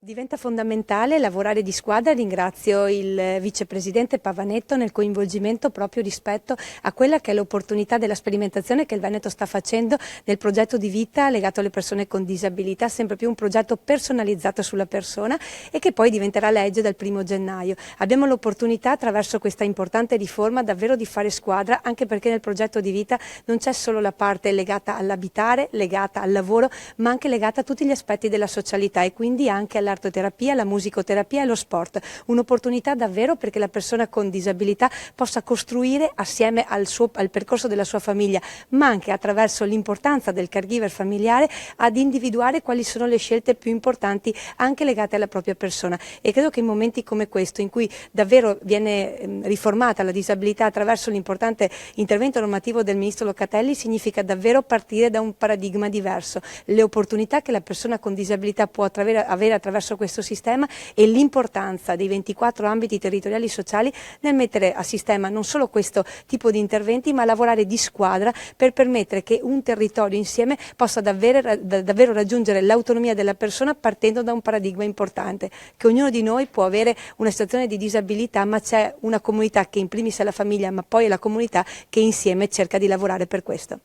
Diventa fondamentale lavorare di squadra. Ringrazio il vicepresidente Pavanetto nel coinvolgimento proprio rispetto a quella che è l'opportunità della sperimentazione che il Veneto sta facendo nel progetto di vita legato alle persone con disabilità, sempre più un progetto personalizzato sulla persona e che poi diventerà legge dal 1° gennaio. Abbiamo l'opportunità attraverso questa importante riforma davvero di fare squadra, anche perché nel progetto di vita non c'è solo la parte legata all'abitare, legata al lavoro, ma anche legata a tutti gli aspetti della socialità e quindi anche all'artoterapia, la musicoterapia e lo sport. Un'opportunità davvero perché la persona con disabilità possa costruire assieme al percorso della sua famiglia, ma anche attraverso l'importanza del caregiver familiare ad individuare quali sono le scelte più importanti anche legate alla propria persona. E credo che in momenti come questo, in cui davvero viene riformata la disabilità attraverso l'importante intervento normativo del Ministro Locatelli, significa davvero partire da un paradigma diverso. Le opportunità che la persona con disabilità può avere attraverso questo sistema e l'importanza dei 24 ambiti territoriali sociali nel mettere a sistema non solo questo tipo di interventi, ma lavorare di squadra per permettere che un territorio insieme possa davvero raggiungere l'autonomia della persona partendo da un paradigma importante, che ognuno di noi può avere una situazione di disabilità, ma c'è una comunità che in primis è la famiglia, ma poi è la comunità che insieme cerca di lavorare per questo.